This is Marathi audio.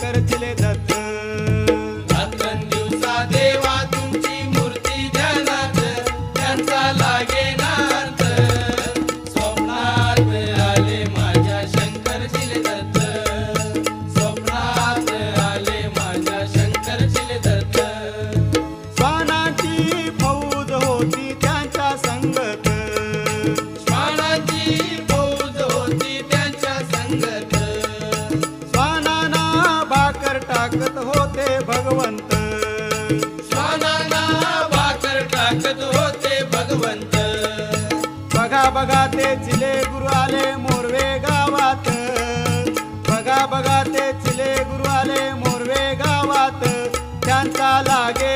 शंकर चिले दत्त. रात्रंदिवसा देवा तुमची मूर्ती ध्यानात, त्यांचा लागे नार्थ. स्वप्नात आले माझ्या शंकर चिले दत्त, स्वप्नात आले माझ्या शंकर चिले दत्त. श्वानांची फौज होती त्यांच्या संगत, श्वानांची फौज होती त्यांच्या संगत. श्वानांना भाकर टाकत होते भगवंत, श्वानांना भाकर टाकत होते भगवंत. बघा बघा ते चिले गुरु आले मोरवे गावात, बघा बघा ते चिले गुरु आले मोरवे गावात. त्यांचा लागे